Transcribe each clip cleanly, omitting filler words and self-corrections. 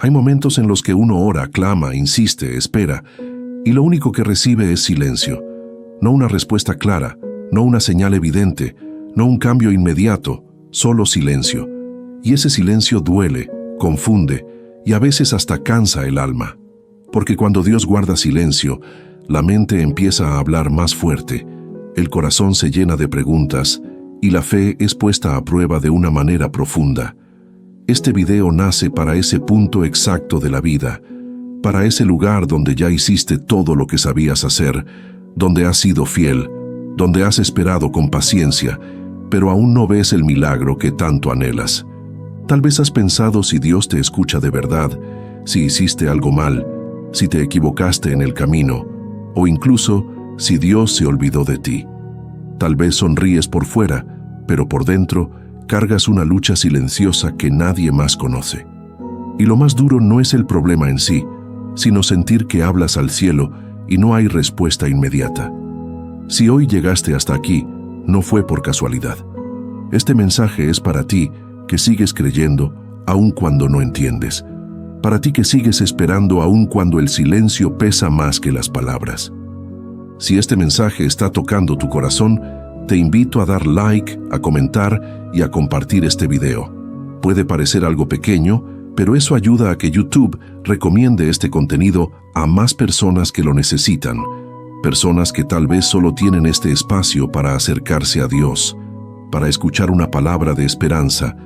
Hay momentos en los que uno ora, clama, insiste, espera, y lo único que recibe es silencio. No una respuesta clara, no una señal evidente, no un cambio inmediato, solo silencio. Y ese silencio duele, confunde y a veces hasta cansa el alma. Porque cuando Dios guarda silencio, la mente empieza a hablar más fuerte, el corazón se llena de preguntas y la fe es puesta a prueba de una manera profunda. Este video nace para ese punto exacto de la vida, para ese lugar donde ya hiciste todo lo que sabías hacer, donde has sido fiel, donde has esperado con paciencia, pero aún no ves el milagro que tanto anhelas. Tal vez has pensado si Dios te escucha de verdad, si hiciste algo mal, si te equivocaste en el camino, o incluso si Dios se olvidó de ti. Tal vez sonríes por fuera, pero por dentro cargas una lucha silenciosa que nadie más conoce. Y lo más duro no es el problema en sí, sino sentir que hablas al cielo y no hay respuesta inmediata. Si hoy llegaste hasta aquí, no fue por casualidad. Este mensaje es para ti que sigues creyendo aun cuando no entiendes. Para ti que sigues esperando aun cuando el silencio pesa más que las palabras. Si este mensaje está tocando tu corazón, te invito a dar like, a comentar y a compartir este video. Puede parecer algo pequeño, pero eso ayuda a que YouTube recomiende este contenido a más personas que lo necesitan, personas que tal vez solo tienen este espacio para acercarse a Dios, para escuchar una palabra de esperanza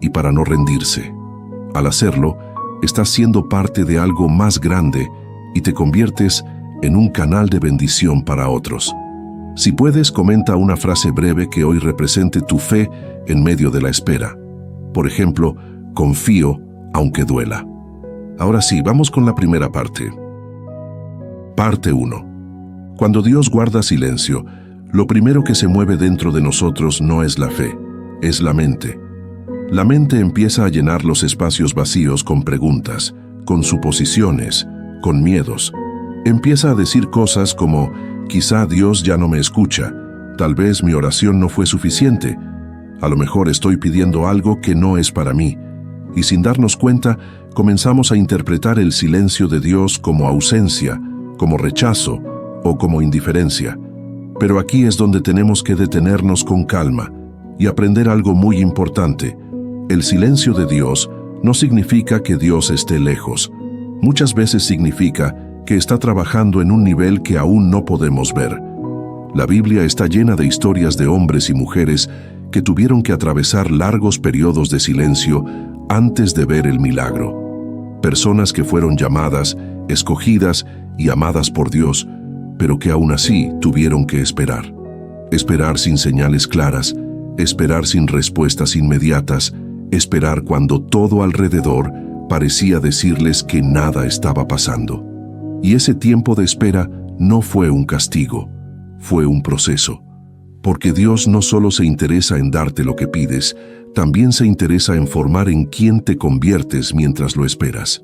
y para no rendirse. Al hacerlo, estás siendo parte de algo más grande y te conviertes en un canal de bendición para otros. Si puedes, comenta una frase breve que hoy represente tu fe en medio de la espera. Por ejemplo, confío aunque duela. Ahora sí, vamos con la primera parte. Parte 1. Cuando Dios guarda silencio, lo primero que se mueve dentro de nosotros no es la fe, es la mente. La mente empieza a llenar los espacios vacíos con preguntas, con suposiciones, con miedos. Empieza a decir cosas como, quizá Dios ya no me escucha, tal vez mi oración no fue suficiente, a lo mejor estoy pidiendo algo que no es para mí. Y sin darnos cuenta, comenzamos a interpretar el silencio de Dios como ausencia, como rechazo o como indiferencia. Pero aquí es donde tenemos que detenernos con calma y aprender algo muy importante. El silencio de Dios no significa que Dios esté lejos. Muchas veces significa que está trabajando en un nivel que aún no podemos ver. La Biblia está llena de historias de hombres y mujeres que tuvieron que atravesar largos periodos de silencio antes de ver el milagro. Personas que fueron llamadas, escogidas y amadas por Dios, pero que aún así tuvieron que esperar. Esperar sin señales claras, esperar sin respuestas inmediatas, esperar cuando todo alrededor parecía decirles que nada estaba pasando. Y ese tiempo de espera no fue un castigo, fue un proceso. Porque Dios no solo se interesa en darte lo que pides, también se interesa en formar en quién te conviertes mientras lo esperas.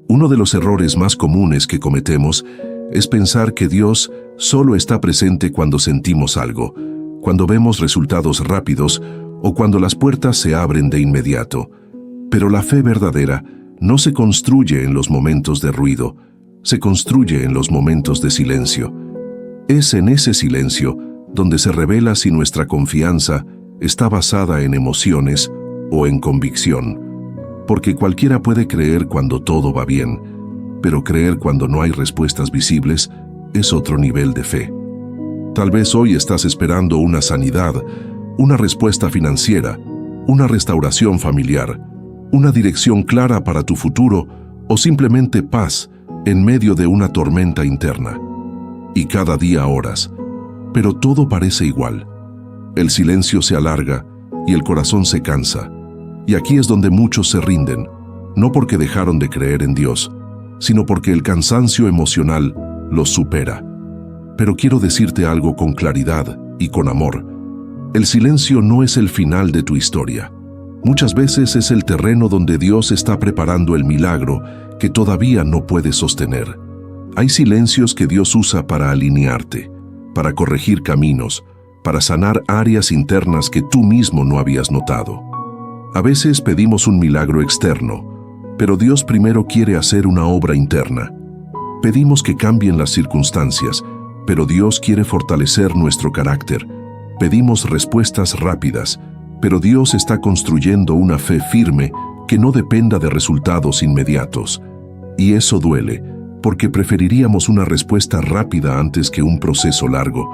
Uno de los errores más comunes que cometemos es pensar que Dios solo está presente cuando sentimos algo, cuando vemos resultados rápidos o cuando las puertas se abren de inmediato. Pero la fe verdadera no se construye en los momentos de ruido, se construye en los momentos de silencio. Es en ese silencio donde se revela si nuestra confianza está basada en emociones o en convicción. Porque cualquiera puede creer cuando todo va bien, pero creer cuando no hay respuestas visibles es otro nivel de fe. Tal vez hoy estás esperando una sanidad, una respuesta financiera, una restauración familiar, una dirección clara para tu futuro o simplemente paz en medio de una tormenta interna. Y cada día oras, pero todo parece igual. El silencio se alarga y el corazón se cansa. Y aquí es donde muchos se rinden, no porque dejaron de creer en Dios, sino porque el cansancio emocional los supera. Pero quiero decirte algo con claridad y con amor. El silencio no es el final de tu historia. Muchas veces es el terreno donde Dios está preparando el milagro que todavía no puedes sostener. Hay silencios que Dios usa para alinearte, para corregir caminos, para sanar áreas internas que tú mismo no habías notado. A veces pedimos un milagro externo, pero Dios primero quiere hacer una obra interna. Pedimos que cambien las circunstancias, pero Dios quiere fortalecer nuestro carácter. Pedimos respuestas rápidas, pero Dios está construyendo una fe firme que no dependa de resultados inmediatos. Y eso duele, porque preferiríamos una respuesta rápida antes que un proceso largo,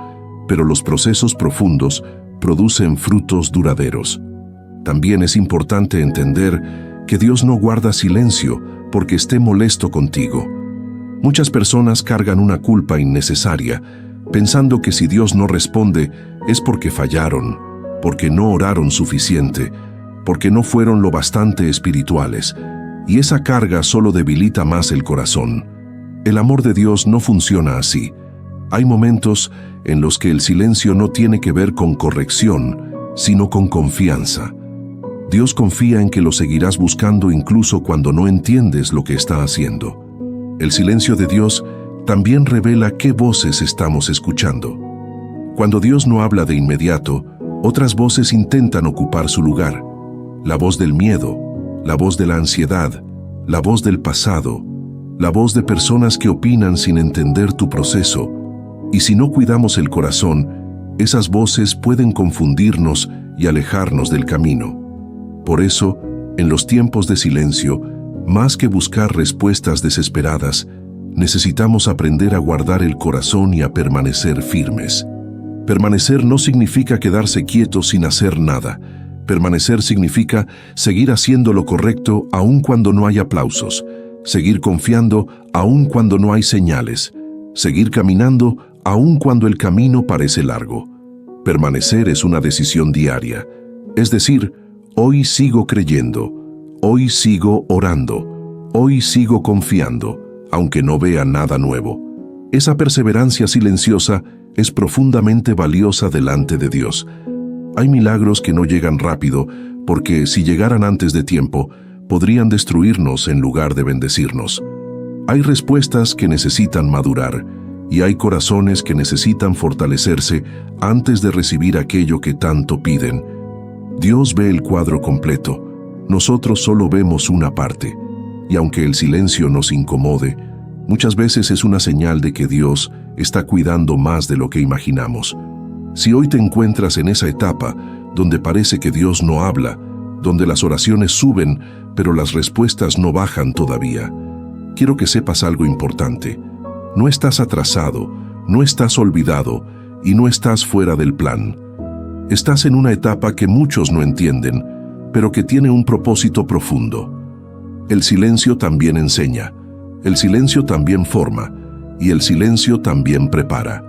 pero los procesos profundos producen frutos duraderos. También es importante entender que Dios no guarda silencio porque esté molesto contigo. Muchas personas cargan una culpa innecesaria, pensando que si Dios no responde es porque fallaron, porque no oraron suficiente, porque no fueron lo bastante espirituales, y esa carga solo debilita más el corazón. El amor de Dios no funciona así. Hay momentos en los que el silencio no tiene que ver con corrección, sino con confianza. Dios confía en que lo seguirás buscando incluso cuando no entiendes lo que está haciendo. El silencio de Dios también revela qué voces estamos escuchando. Cuando Dios no habla de inmediato, otras voces intentan ocupar su lugar. La voz del miedo, la voz de la ansiedad, la voz del pasado, la voz de personas que opinan sin entender tu proceso. Y si no cuidamos el corazón, esas voces pueden confundirnos y alejarnos del camino. Por eso, en los tiempos de silencio, más que buscar respuestas desesperadas, necesitamos aprender a guardar el corazón y a permanecer firmes. Permanecer no significa quedarse quieto sin hacer nada. Permanecer significa seguir haciendo lo correcto aun cuando no hay aplausos, seguir confiando aun cuando no hay señales, seguir caminando aun cuando el camino parece largo. Permanecer es una decisión diaria, es decir, hoy sigo creyendo, hoy sigo orando, hoy sigo confiando, aunque no vea nada nuevo. Esa perseverancia silenciosa es profundamente valiosa delante de Dios. Hay milagros que no llegan rápido, porque si llegaran antes de tiempo, podrían destruirnos en lugar de bendecirnos. Hay respuestas que necesitan madurar, y hay corazones que necesitan fortalecerse antes de recibir aquello que tanto piden. Dios ve el cuadro completo, nosotros solo vemos una parte, y aunque el silencio nos incomode, muchas veces es una señal de que Dios está cuidando más de lo que imaginamos. Si hoy te encuentras en esa etapa donde parece que Dios no habla, donde las oraciones suben, pero las respuestas no bajan todavía, quiero que sepas algo importante. No estás atrasado, no estás olvidado y no estás fuera del plan. Estás en una etapa que muchos no entienden, pero que tiene un propósito profundo. El silencio también enseña, el silencio también forma y el silencio también prepara.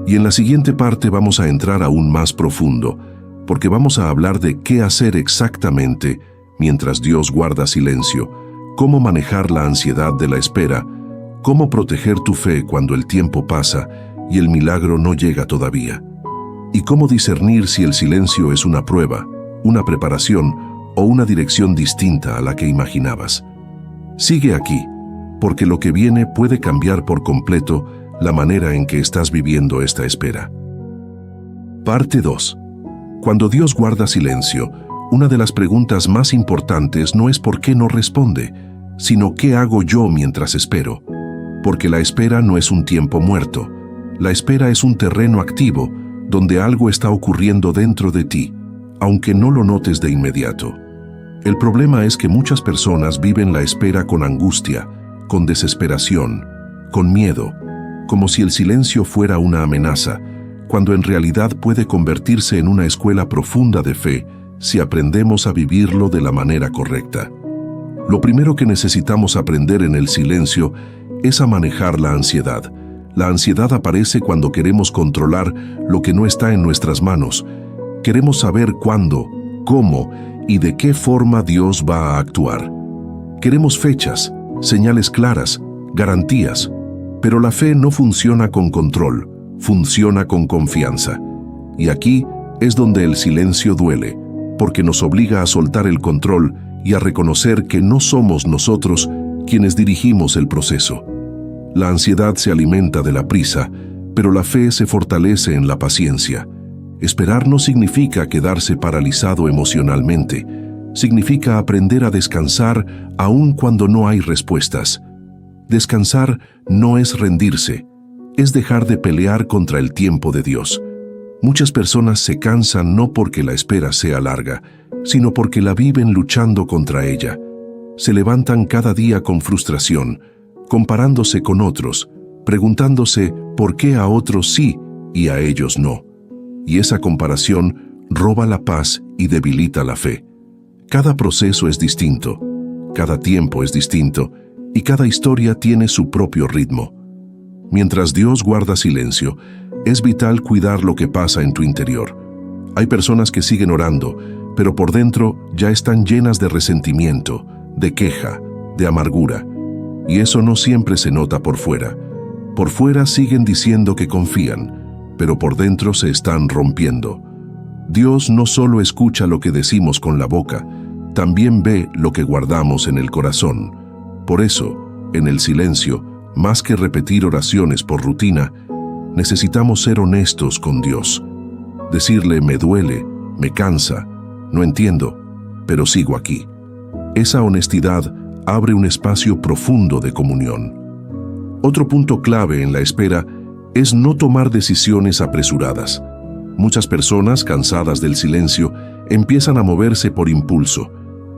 Y en la siguiente parte vamos a entrar aún más profundo, porque vamos a hablar de qué hacer exactamente mientras Dios guarda silencio, cómo manejar la ansiedad de la espera, cómo proteger tu fe cuando el tiempo pasa y el milagro no llega todavía, y cómo discernir si el silencio es una prueba, una preparación o una dirección distinta a la que imaginabas. Sigue aquí, porque lo que viene puede cambiar por completo la manera en que estás viviendo esta espera. Parte 2. Cuando Dios guarda silencio, una de las preguntas más importantes no es por qué no responde, sino qué hago yo mientras espero. Porque la espera no es un tiempo muerto. La espera es un terreno activo, donde algo está ocurriendo dentro de ti, aunque no lo notes de inmediato. El problema es que muchas personas viven la espera con angustia, con desesperación, con miedo, como si el silencio fuera una amenaza, cuando en realidad puede convertirse en una escuela profunda de fe si aprendemos a vivirlo de la manera correcta. Lo primero que necesitamos aprender en el silencio es a manejar la ansiedad. La ansiedad aparece cuando queremos controlar lo que no está en nuestras manos. Queremos saber cuándo, cómo y de qué forma Dios va a actuar. Queremos fechas, señales claras, garantías. Pero la fe no funciona con control, funciona con confianza. Y aquí es donde el silencio duele, porque nos obliga a soltar el control y a reconocer que no somos nosotros quienes dirigimos el proceso. La ansiedad se alimenta de la prisa, pero la fe se fortalece en la paciencia. Esperar no significa quedarse paralizado emocionalmente, Significa aprender a descansar aun cuando no hay respuestas. Descansar no es rendirse, es dejar de pelear contra el tiempo de Dios. Muchas personas se cansan no porque la espera sea larga, sino porque la viven luchando contra ella. Se levantan cada día con frustración, comparándose con otros, preguntándose por qué a otros sí y a ellos no. Y esa comparación roba la paz y debilita la fe. Cada proceso es distinto, cada tiempo es distinto y cada historia tiene su propio ritmo. Mientras Dios guarda silencio, es vital cuidar lo que pasa en tu interior. Hay personas que siguen orando, pero por dentro ya están llenas de resentimiento, de queja, de amargura. Y eso no siempre se nota por fuera. Por fuera siguen diciendo que confían, pero por dentro se están rompiendo. Dios no solo escucha lo que decimos con la boca, también ve lo que guardamos en el corazón. Por eso, en el silencio, más que repetir oraciones por rutina, necesitamos ser honestos con Dios. Decirle, me duele, me cansa, no entiendo, pero sigo aquí. Esa honestidad abre un espacio profundo de comunión. Otro punto clave en la espera es no tomar decisiones apresuradas. Muchas personas, cansadas del silencio, empiezan a moverse por impulso.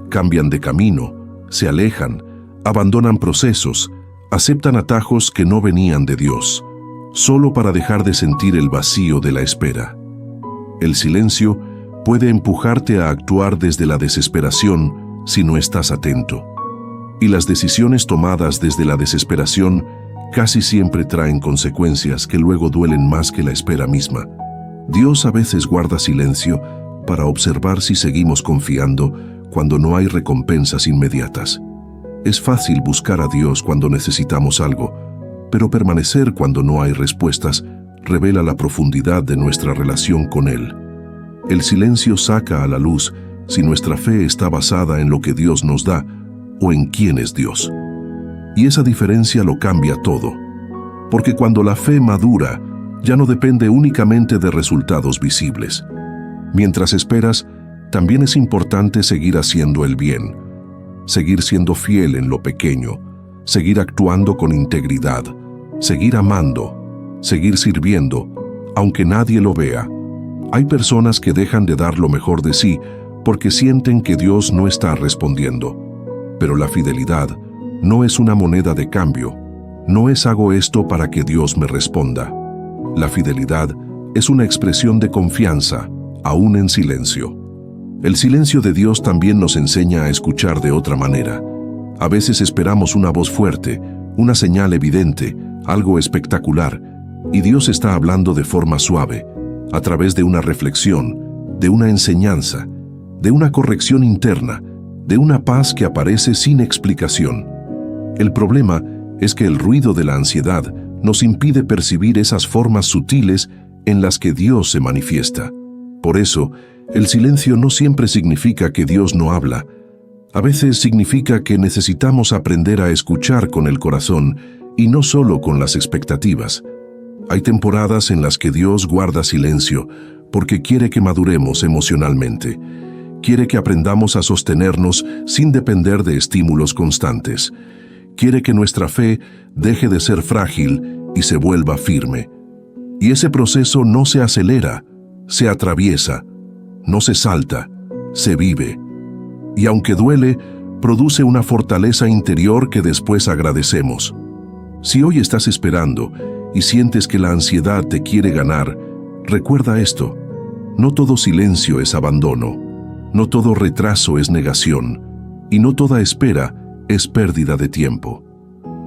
Cambian de camino, se alejan, abandonan procesos, aceptan atajos que no venían de Dios, solo para dejar de sentir el vacío de la espera. El silencio puede empujarte a actuar desde la desesperación si no estás atento. Y las decisiones tomadas desde la desesperación casi siempre traen consecuencias que luego duelen más que la espera misma. Dios a veces guarda silencio para observar si seguimos confiando cuando no hay recompensas inmediatas. Es fácil buscar a Dios cuando necesitamos algo, pero permanecer cuando no hay respuestas revela la profundidad de nuestra relación con Él. El silencio saca a la luz si nuestra fe está basada en lo que Dios nos da o en quién es Dios. Y esa diferencia lo cambia todo, porque cuando la fe madura, ya no depende únicamente de resultados visibles. Mientras esperas, también es importante seguir haciendo el bien, seguir siendo fiel en lo pequeño, seguir actuando con integridad, seguir amando, seguir sirviendo, aunque nadie lo vea. Hay personas que dejan de dar lo mejor de sí porque sienten que Dios no está respondiendo. Pero la fidelidad no es una moneda de cambio, no es hago esto para que Dios me responda. La fidelidad es una expresión de confianza, aún en silencio. El silencio de Dios también nos enseña a escuchar de otra manera. A veces esperamos una voz fuerte, una señal evidente, algo espectacular, y Dios está hablando de forma suave, a través de una reflexión, de una enseñanza, de una corrección interna, de una paz que aparece sin explicación. El problema es que el ruido de la ansiedad nos impide percibir esas formas sutiles en las que Dios se manifiesta. Por eso, el silencio no siempre significa que Dios no habla. A veces significa que necesitamos aprender a escuchar con el corazón y no solo con las expectativas. Hay temporadas en las que Dios guarda silencio porque quiere que maduremos emocionalmente. Quiere que aprendamos a sostenernos sin depender de estímulos constantes. Quiere que nuestra fe deje de ser frágil y se vuelva firme. Y ese proceso no se acelera, se atraviesa, no se salta, se vive. Y aunque duele, produce una fortaleza interior que después agradecemos. Si hoy estás esperando y sientes que la ansiedad te quiere ganar, recuerda esto: no todo silencio es abandono, no todo retraso es negación, y no toda espera es pérdida de tiempo.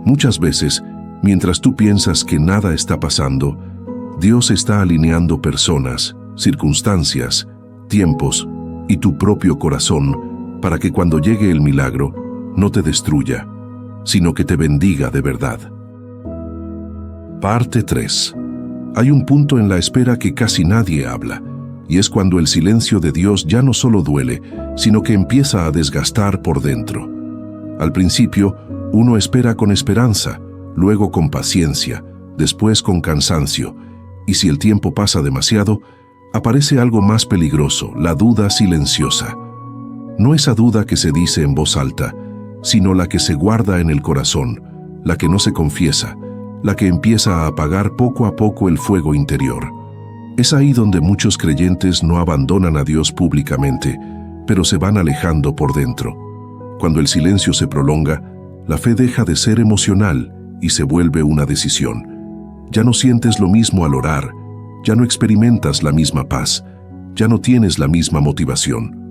Muchas veces, mientras tú piensas que nada está pasando, Dios está alineando personas, circunstancias, tiempos y tu propio corazón para que cuando llegue el milagro no te destruya, sino que te bendiga de verdad. Parte 3. Hay un punto en la espera que casi nadie habla, y es cuando el silencio de Dios ya no solo duele, sino que empieza a desgastar por dentro. Al principio, uno espera con esperanza, luego con paciencia, después con cansancio, y si el tiempo pasa demasiado, aparece algo más peligroso, la duda silenciosa. No esa duda que se dice en voz alta, sino la que se guarda en el corazón, la que no se confiesa, la que empieza a apagar poco a poco el fuego interior. Es ahí donde muchos creyentes no abandonan a Dios públicamente, pero se van alejando por dentro. Cuando el silencio se prolonga, la fe deja de ser emocional y se vuelve una decisión. Ya no sientes lo mismo al orar, ya no experimentas la misma paz, ya no tienes la misma motivación.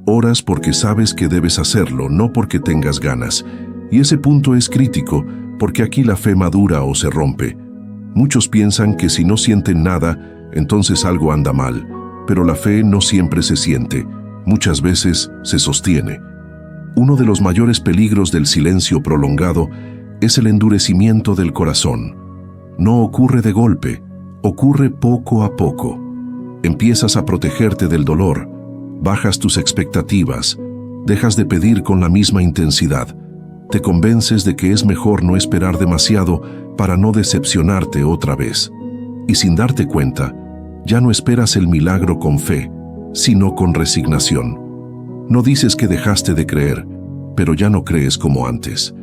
Oras porque sabes que debes hacerlo, no porque tengas ganas. Y ese punto es crítico, porque aquí la fe madura o se rompe. Muchos piensan que si no sienten nada, entonces algo anda mal. Pero la fe no siempre se siente, muchas veces se sostiene. Uno de los mayores peligros del silencio prolongado es el endurecimiento del corazón. No ocurre de golpe, ocurre poco a poco. Empiezas a protegerte del dolor, bajas tus expectativas, dejas de pedir con la misma intensidad, te convences de que es mejor no esperar demasiado para no decepcionarte otra vez. Y sin darte cuenta, ya no esperas el milagro con fe, sino con resignación. No dices que dejaste de creer, pero ya no crees como antes.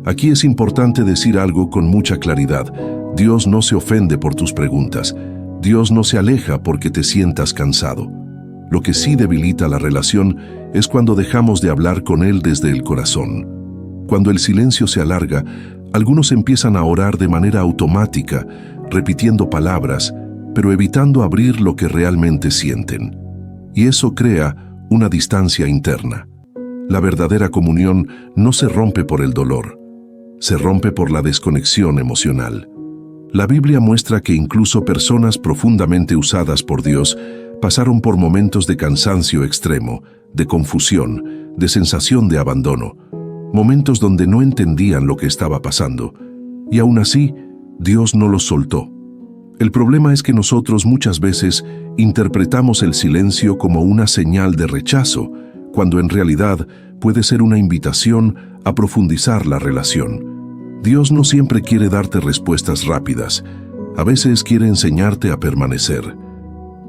Aquí es importante decir algo con mucha claridad. Dios no se ofende por tus preguntas. Dios no se aleja porque te sientas cansado. Lo que sí debilita la relación es cuando dejamos de hablar con Él desde el corazón. Cuando el silencio se alarga, algunos empiezan a orar de manera automática, repitiendo palabras, pero evitando abrir lo que realmente sienten. Y eso crea una distancia interna. La verdadera comunión no se rompe por el dolor, se rompe por la desconexión emocional. La Biblia muestra que incluso personas profundamente usadas por Dios pasaron por momentos de cansancio extremo, de confusión, de sensación de abandono, momentos donde no entendían lo que estaba pasando, y aún así, Dios no los soltó. El problema es que nosotros muchas veces interpretamos el silencio como una señal de rechazo, cuando en realidad puede ser una invitación a profundizar la relación. Dios no siempre quiere darte respuestas rápidas, a veces quiere enseñarte a permanecer.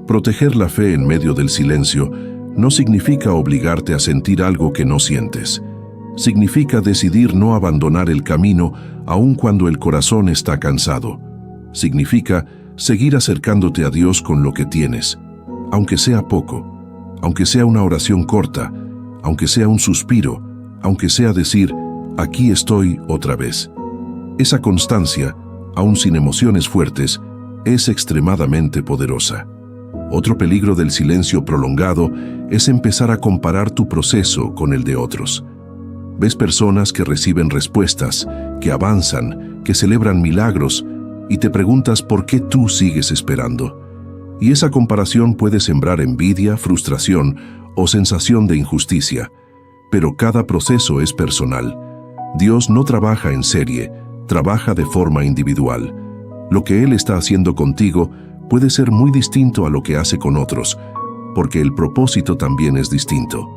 Proteger la fe en medio del silencio no significa obligarte a sentir algo que no sientes. Significa decidir no abandonar el camino aun cuando el corazón está cansado. Significa seguir acercándote a Dios con lo que tienes, aunque sea poco, aunque sea una oración corta, aunque sea un suspiro, aunque sea decir, aquí estoy otra vez. Esa constancia, aun sin emociones fuertes, es extremadamente poderosa. Otro peligro del silencio prolongado es empezar a comparar tu proceso con el de otros. Ves personas que reciben respuestas, que avanzan, que celebran milagros, y te preguntas por qué tú sigues esperando. Y esa comparación puede sembrar envidia, frustración o sensación de injusticia. Pero cada proceso es personal. Dios no trabaja en serie, trabaja de forma individual. Lo que Él está haciendo contigo puede ser muy distinto a lo que hace con otros, porque el propósito también es distinto.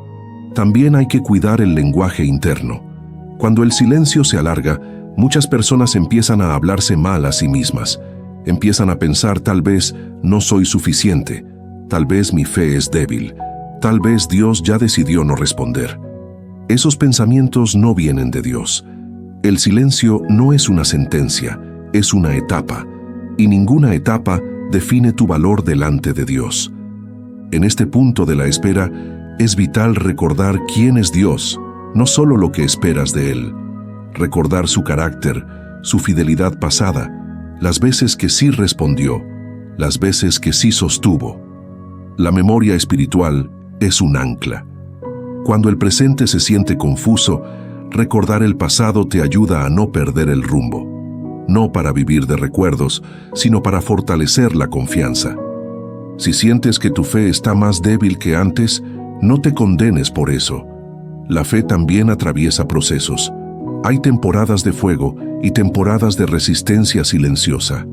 También hay que cuidar el lenguaje interno. Cuando el silencio se alarga, muchas personas empiezan a hablarse mal a sí mismas. Empiezan a pensar, tal vez no soy suficiente, tal vez mi fe es débil, tal vez Dios ya decidió no responder. Esos pensamientos no vienen de Dios. El silencio no es una sentencia, es una etapa, y ninguna etapa define tu valor delante de Dios. En este punto de la espera, es vital recordar quién es Dios, no solo lo que esperas de Él. Recordar su carácter, su fidelidad pasada, las veces que sí respondió, las veces que sí sostuvo. La memoria espiritual es un ancla. Cuando el presente se siente confuso, recordar el pasado te ayuda a no perder el rumbo. No para vivir de recuerdos, sino para fortalecer la confianza. Si sientes que tu fe está más débil que antes, no te condenes por eso. La fe también atraviesa procesos. Hay temporadas de fuego y temporadas de resistencia silenciosa.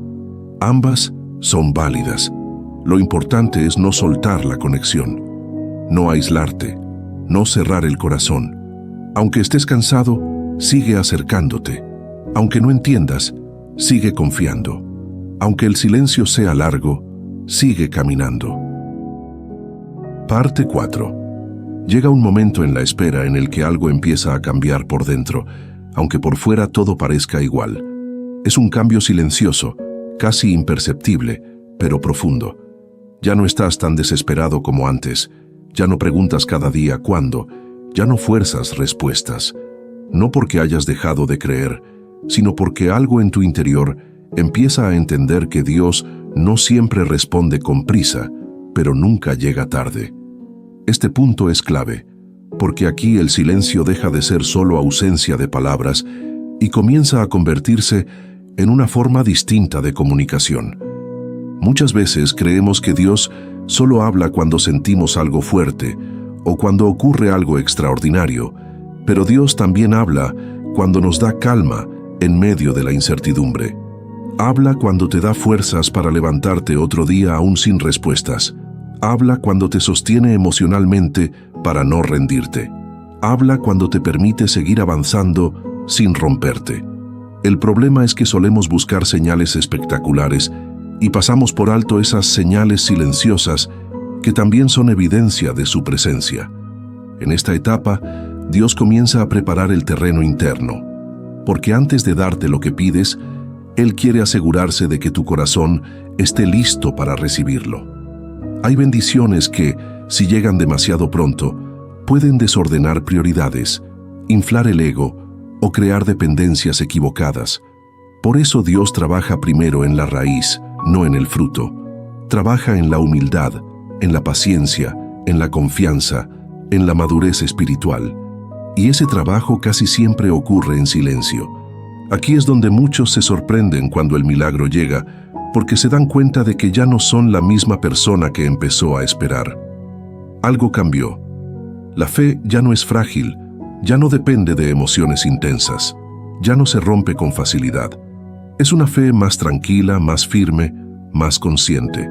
Ambas son válidas. Lo importante es no soltar la conexión, no aislarte, no cerrar el corazón. Aunque estés cansado, sigue acercándote. Aunque no entiendas, sigue confiando. Aunque el silencio sea largo, sigue caminando. Parte 4. Llega un momento en la espera en el que algo empieza a cambiar por dentro, aunque por fuera todo parezca igual. Es un cambio silencioso, casi imperceptible, pero profundo. Ya no estás tan desesperado como antes, ya no preguntas cada día cuándo, ya no fuerzas respuestas. No porque hayas dejado de creer, sino porque algo en tu interior empieza a entender que Dios no siempre responde con prisa, pero nunca llega tarde. Este punto es clave, porque aquí el silencio deja de ser solo ausencia de palabras y comienza a convertirse en una forma distinta de comunicación. Muchas veces creemos que Dios solo habla cuando sentimos algo fuerte o cuando ocurre algo extraordinario, pero Dios también habla cuando nos da calma en medio de la incertidumbre. Habla cuando te da fuerzas para levantarte otro día aún sin respuestas. Habla cuando te sostiene emocionalmente para no rendirte. Habla cuando te permite seguir avanzando sin romperte. El problema es que solemos buscar señales espectaculares y pasamos por alto esas señales silenciosas que también son evidencia de su presencia. En esta etapa, Dios comienza a preparar el terreno interno, porque antes de darte lo que pides, Él quiere asegurarse de que tu corazón esté listo para recibirlo. Hay bendiciones que, si llegan demasiado pronto, pueden desordenar prioridades, inflar el ego o crear dependencias equivocadas. Por eso Dios trabaja primero en la raíz, no en el fruto. Trabaja en la humildad, en la paciencia, en la confianza, en la madurez espiritual. Y ese trabajo casi siempre ocurre en silencio. Aquí es donde muchos se sorprenden cuando el milagro llega, porque se dan cuenta de que ya no son la misma persona que empezó a esperar. Algo cambió. La fe ya no es frágil, ya no depende de emociones intensas, ya no se rompe con facilidad. Es una fe más tranquila, más firme, más consciente.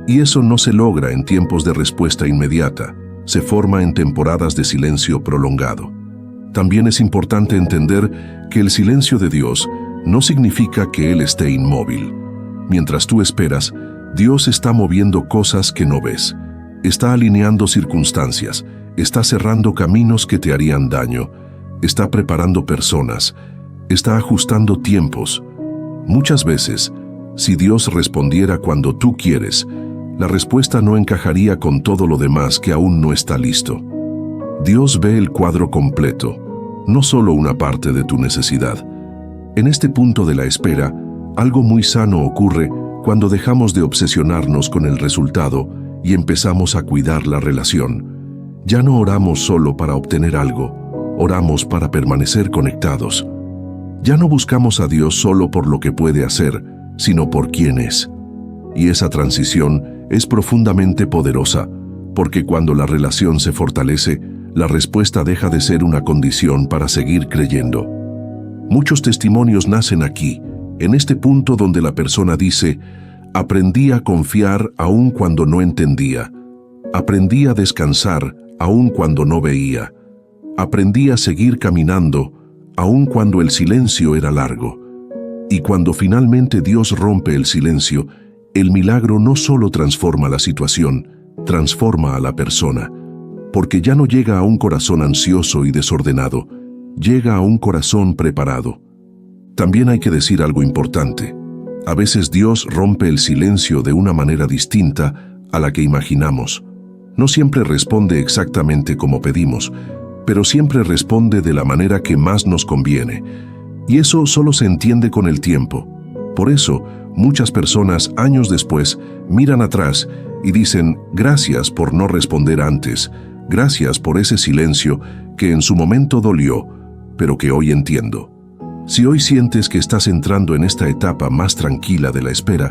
Y eso no se logra en tiempos de respuesta inmediata, se forma en temporadas de silencio prolongado. También es importante entender que el silencio de Dios no significa que Él esté inmóvil. Mientras tú esperas, Dios está moviendo cosas que no ves. Está alineando circunstancias, está cerrando caminos que te harían daño, está preparando personas, está ajustando tiempos. Muchas veces, si Dios respondiera cuando tú quieres, la respuesta no encajaría con todo lo demás que aún no está listo. Dios ve el cuadro completo, no solo una parte de tu necesidad. En este punto de la espera, algo muy sano ocurre cuando dejamos de obsesionarnos con el resultado y empezamos a cuidar la relación. Ya no oramos solo para obtener algo, oramos para permanecer conectados. Ya no buscamos a Dios solo por lo que puede hacer, sino por quién es. Y esa transición es profundamente poderosa, porque cuando la relación se fortalece, la respuesta deja de ser una condición para seguir creyendo. Muchos testimonios nacen aquí, en este punto donde la persona dice: aprendí a confiar aun cuando no entendía, aprendí a descansar aun cuando no veía, aprendí a seguir caminando aun cuando el silencio era largo. Y cuando finalmente Dios rompe el silencio, el milagro no solo transforma la situación, transforma a la persona, porque ya no llega a un corazón ansioso y desordenado, llega a un corazón preparado. También hay que decir algo importante. A veces Dios rompe el silencio de una manera distinta a la que imaginamos. No siempre responde exactamente como pedimos, pero siempre responde de la manera que más nos conviene. Y eso solo se entiende con el tiempo. Por eso, muchas personas años después miran atrás y dicen: gracias por no responder antes, gracias por ese silencio que en su momento dolió, pero que hoy entiendo. Si hoy sientes que estás entrando en esta etapa más tranquila de la espera,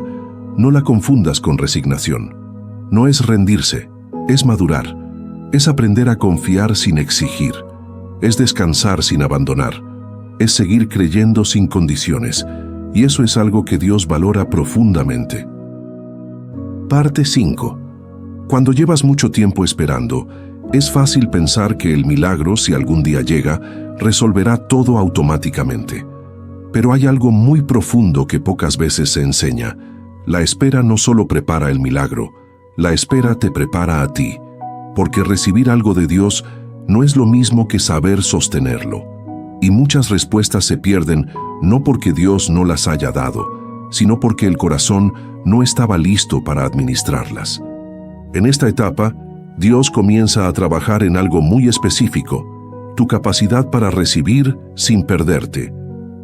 no la confundas con resignación. No es rendirse, es madurar, es aprender a confiar sin exigir, es descansar sin abandonar, es seguir creyendo sin condiciones, y eso es algo que Dios valora profundamente. Parte 5. Cuando llevas mucho tiempo esperando, es fácil pensar que el milagro, si algún día llega, resolverá todo automáticamente. Pero hay algo muy profundo que pocas veces se enseña. La espera no solo prepara el milagro, la espera te prepara a ti. porque recibir algo de Dios no es lo mismo que saber sostenerlo. Y muchas respuestas se pierden no porque Dios no las haya dado, sino porque el corazón no estaba listo para administrarlas. En esta etapa, Dios comienza a trabajar en algo muy específico, tu capacidad para recibir sin perderte,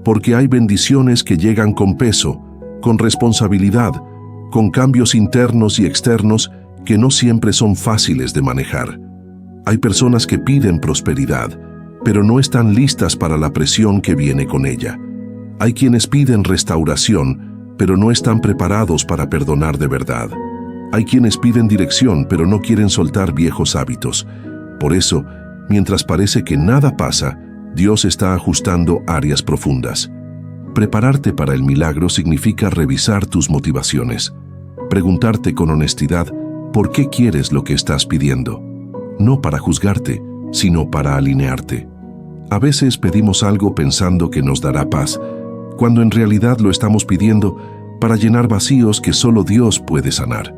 porque hay bendiciones que llegan con peso, con responsabilidad, con cambios internos y externos que no siempre son fáciles de manejar. Hay personas que piden prosperidad, pero no están listas para la presión que viene con ella. Hay quienes piden restauración, pero no están preparados para perdonar de verdad. Hay quienes piden dirección, pero no quieren soltar viejos hábitos. Por eso, mientras parece que nada pasa, Dios está ajustando áreas profundas. Prepararte para el milagro significa revisar tus motivaciones. Preguntarte con honestidad por qué quieres lo que estás pidiendo. No para juzgarte, sino para alinearte. A veces pedimos algo pensando que nos dará paz, cuando en realidad lo estamos pidiendo para llenar vacíos que solo Dios puede sanar.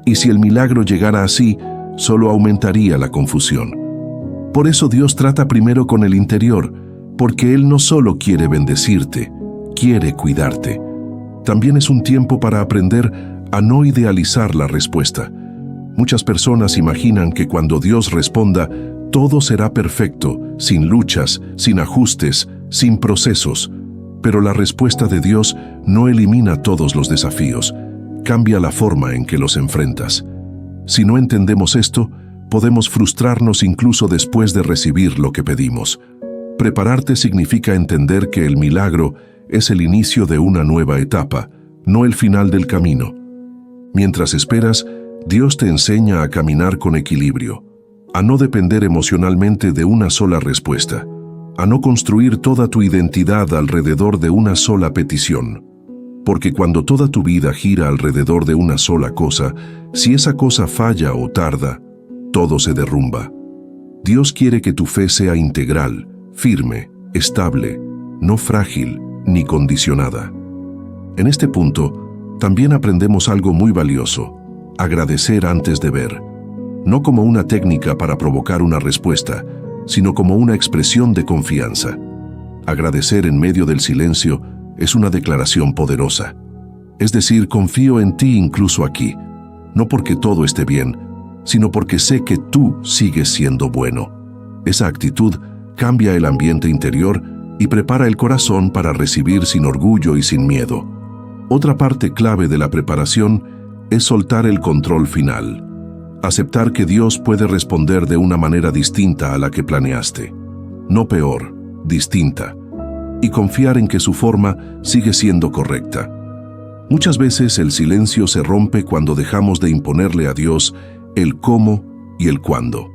Y si el milagro llegara así, solo aumentaría la confusión. Por eso Dios trata primero con el interior, porque Él no solo quiere bendecirte, quiere cuidarte. También es un tiempo para aprender a no idealizar la respuesta. Muchas personas imaginan que cuando Dios responda, todo será perfecto, sin luchas, sin ajustes, sin procesos. Pero la respuesta de Dios no elimina todos los desafíos, cambia la forma en que los enfrentas. Si no entendemos esto, podemos frustrarnos incluso después de recibir lo que pedimos. Prepararte significa entender que el milagro es el inicio de una nueva etapa, no el final del camino. Mientras esperas, Dios te enseña a caminar con equilibrio, a no depender emocionalmente de una sola respuesta, a no construir toda tu identidad alrededor de una sola petición. Porque cuando toda tu vida gira alrededor de una sola cosa, si esa cosa falla o tarda, todo se derrumba. Dios quiere que tu fe sea integral, firme, estable, no frágil ni condicionada. En este punto, también aprendemos algo muy valioso: agradecer antes de ver. No como una técnica para provocar una respuesta, sino como una expresión de confianza. Agradecer en medio del silencio es una declaración poderosa. Es decir, confío en ti incluso aquí, no porque todo esté bien, sino porque sé que tú sigues siendo bueno. Esa actitud cambia el ambiente interior y prepara el corazón para recibir sin orgullo y sin miedo. Otra parte clave de la preparación es soltar el control final. Aceptar que Dios puede responder de una manera distinta a la que planeaste. No peor, distinta. Y confiar en que su forma sigue siendo correcta. Muchas veces el silencio se rompe cuando dejamos de imponerle a Dios el cómo y el cuándo.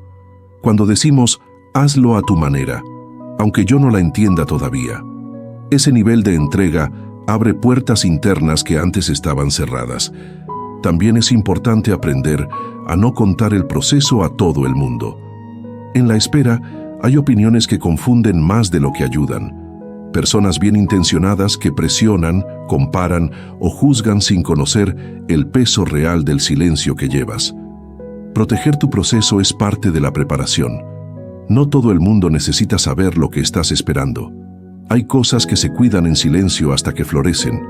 Cuando decimos, hazlo a tu manera, aunque yo no la entienda todavía. Ese nivel de entrega abre puertas internas que antes estaban cerradas. También es importante aprender a no contar el proceso a todo el mundo. En la espera, hay opiniones que confunden más de lo que ayudan. Personas bien intencionadas que presionan, comparan o juzgan sin conocer el peso real del silencio que llevas. Proteger tu proceso es parte de la preparación. No todo el mundo necesita saber lo que estás esperando. Hay cosas que se cuidan en silencio hasta que florecen.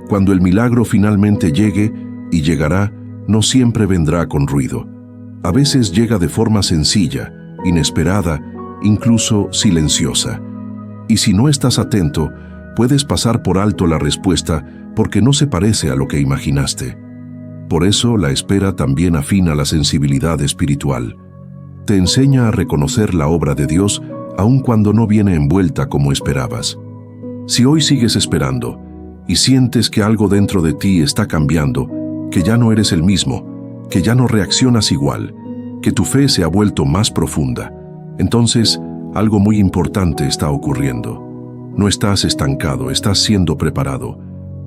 Cuando el milagro finalmente llegue, y llegará, no siempre vendrá con ruido. A veces llega de forma sencilla, inesperada, incluso silenciosa. Y si no estás atento, puedes pasar por alto la respuesta porque no se parece a lo que imaginaste. Por eso la espera también afina la sensibilidad espiritual. Te enseña a reconocer la obra de Dios aun cuando no viene envuelta como esperabas. Si hoy sigues esperando y sientes que algo dentro de ti está cambiando, que ya no eres el mismo, que ya no reaccionas igual, que tu fe se ha vuelto más profunda, entonces algo muy importante está ocurriendo. No estás estancado, estás siendo preparado.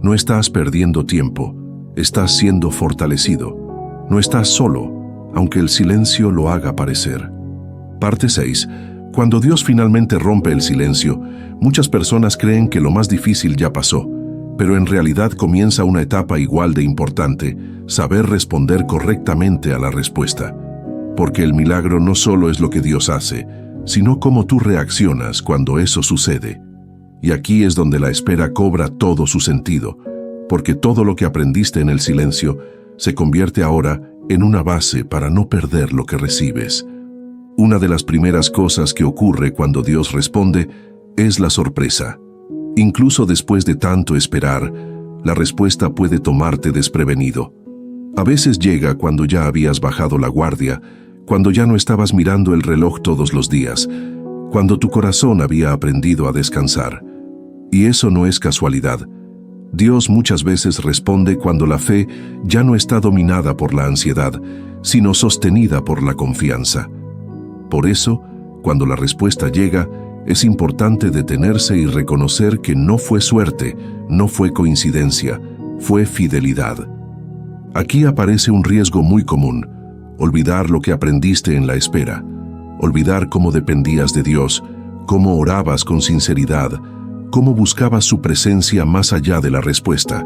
No estás perdiendo tiempo, estás siendo fortalecido. No estás solo, aunque el silencio lo haga parecer. Parte 6. Cuando Dios finalmente rompe el silencio, muchas personas creen que lo más difícil ya pasó, pero en realidad comienza una etapa igual de importante: saber responder correctamente a la respuesta. porque el milagro no solo es lo que Dios hace, sino cómo tú reaccionas cuando eso sucede. Y aquí es donde la espera cobra todo su sentido, porque todo lo que aprendiste en el silencio se convierte ahora en una base para no perder lo que recibes. Una de las primeras cosas que ocurre cuando Dios responde es la sorpresa. Incluso después de tanto esperar, la respuesta puede tomarte desprevenido. A veces llega cuando ya habías bajado la guardia, cuando ya no estabas mirando el reloj todos los días, cuando tu corazón había aprendido a descansar. Y eso no es casualidad. Dios muchas veces responde cuando la fe ya no está dominada por la ansiedad, sino sostenida por la confianza. Por eso, cuando la respuesta llega, es importante detenerse y reconocer que no fue suerte, no fue coincidencia, fue fidelidad. Aquí aparece un riesgo muy común: olvidar lo que aprendiste en la espera, olvidar cómo dependías de Dios, cómo orabas con sinceridad, cómo buscabas su presencia más allá de la respuesta.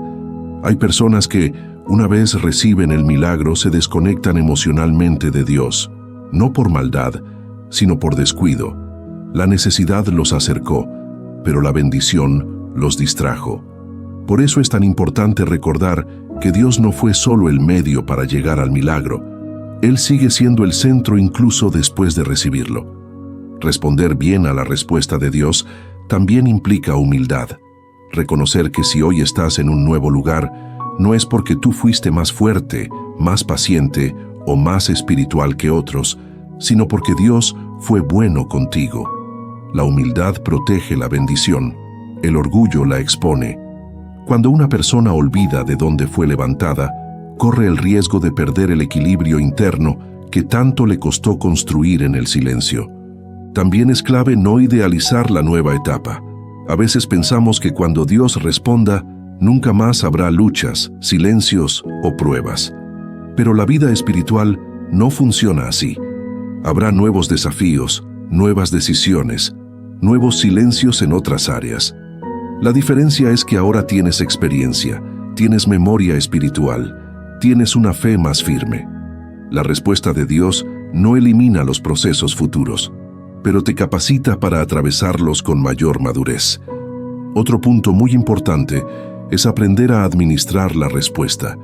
Hay personas que, una vez reciben el milagro, se desconectan emocionalmente de Dios, no por maldad, sino por descuido. La necesidad los acercó, pero la bendición los distrajo. Por eso es tan importante recordar que Dios no fue solo el medio para llegar al milagro. Él sigue siendo el centro incluso después de recibirlo. Responder bien a la respuesta de Dios también implica humildad. Reconocer que si hoy estás en un nuevo lugar, no es porque tú fuiste más fuerte, más paciente o más espiritual que otros, sino porque Dios fue bueno contigo. La humildad protege la bendición, el orgullo la expone. Cuando una persona olvida de dónde fue levantada, corre el riesgo de perder el equilibrio interno que tanto le costó construir en el silencio. También es clave no idealizar la nueva etapa. A veces pensamos que cuando Dios responda, nunca más habrá luchas, silencios o pruebas. Pero la vida espiritual no funciona así. Habrá nuevos desafíos, nuevas decisiones, nuevos silencios en otras áreas. La diferencia es que ahora tienes experiencia, tienes memoria espiritual, tienes una fe más firme. La respuesta de Dios no elimina los procesos futuros, pero te capacita para atravesarlos con mayor madurez. Otro punto muy importante es aprender a administrar la respuesta.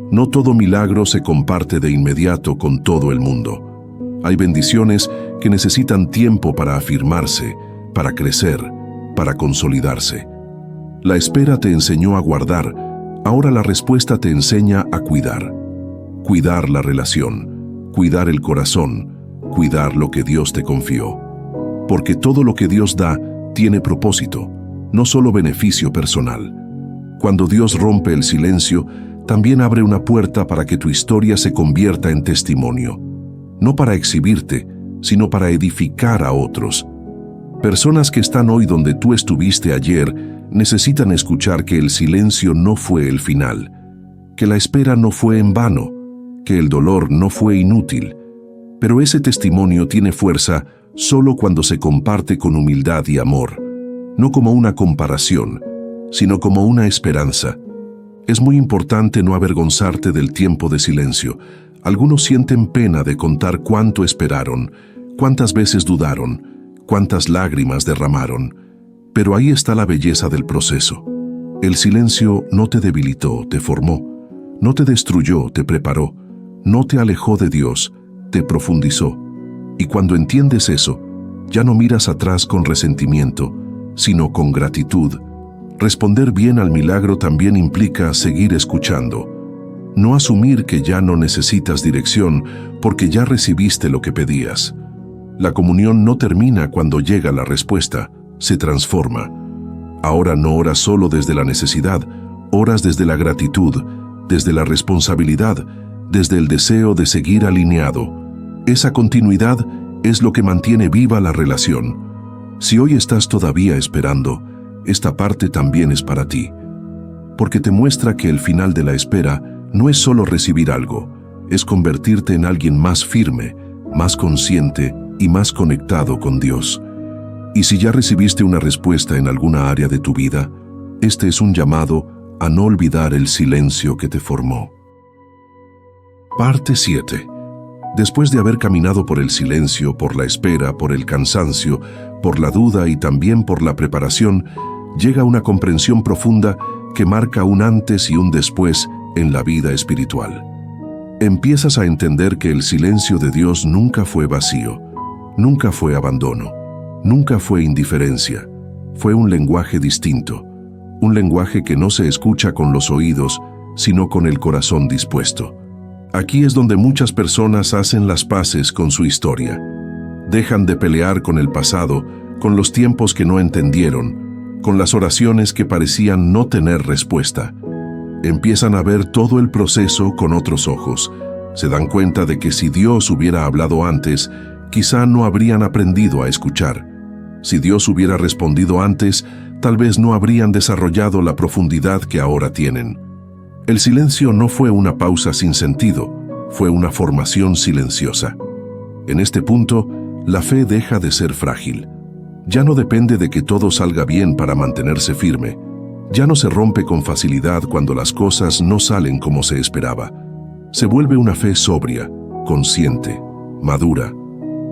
No todo milagro se comparte de inmediato con todo el mundo. Hay bendiciones que necesitan tiempo para afirmarse, para crecer, para consolidarse. La espera te enseñó a guardar, ahora la respuesta te enseña a cuidar. Cuidar la relación, cuidar el corazón, cuidar lo que Dios te confió. Porque todo lo que Dios da tiene propósito, no solo beneficio personal. Cuando Dios rompe el silencio, también abre una puerta para que tu historia se convierta en testimonio. No para exhibirte, sino para edificar a otros. Personas que están hoy donde tú estuviste ayer necesitan escuchar que el silencio no fue el final, que la espera no fue en vano, que el dolor no fue inútil. Pero ese testimonio tiene fuerza solo cuando se comparte con humildad y amor, no como una comparación, sino como una esperanza. Es muy importante no avergonzarte del tiempo de silencio. Algunos sienten pena de contar cuánto esperaron, cuántas veces dudaron, cuántas lágrimas derramaron. Pero ahí está la belleza del proceso. El silencio no te debilitó, te formó. No te destruyó, te preparó. No te alejó de Dios, te profundizó. Y cuando entiendes eso, ya no miras atrás con resentimiento, sino con gratitud. Responder bien al milagro también implica seguir escuchando. No asumir que ya no necesitas dirección porque ya recibiste lo que pedías. La comunión no termina cuando llega la respuesta, se transforma. Ahora no oras solo desde la necesidad, oras desde la gratitud, desde la responsabilidad, desde el deseo de seguir alineado. Esa continuidad es lo que mantiene viva la relación. Si hoy estás todavía esperando, esta parte también es para ti, porque te muestra que el final de la espera no es solo recibir algo, es convertirte en alguien más firme, más consciente y más conectado con Dios. Y si ya recibiste una respuesta en alguna área de tu vida, este es un llamado a no olvidar el silencio que te formó. Parte 7. Después de haber caminado por el silencio, por la espera, por el cansancio, por la duda y también por la preparación, llega una comprensión profunda que marca un antes y un después en la vida espiritual. Empiezas a entender que el silencio de Dios nunca fue vacío, nunca fue abandono, nunca fue indiferencia. Fue un lenguaje distinto, un lenguaje que no se escucha con los oídos, sino con el corazón dispuesto. Aquí es donde muchas personas hacen las paces con su historia. Dejan de pelear con el pasado, con los tiempos que no entendieron, con las oraciones que parecían no tener respuesta. Empiezan a ver todo el proceso con otros ojos. Se dan cuenta de que si Dios hubiera hablado antes, quizá no habrían aprendido a escuchar. Si Dios hubiera respondido antes, tal vez no habrían desarrollado la profundidad que ahora tienen. El silencio no fue una pausa sin sentido, fue una formación silenciosa. En este punto, la fe deja de ser frágil. Ya no depende de que todo salga bien para mantenerse firme. Ya no se rompe con facilidad cuando las cosas no salen como se esperaba. Se vuelve una fe sobria, consciente, madura.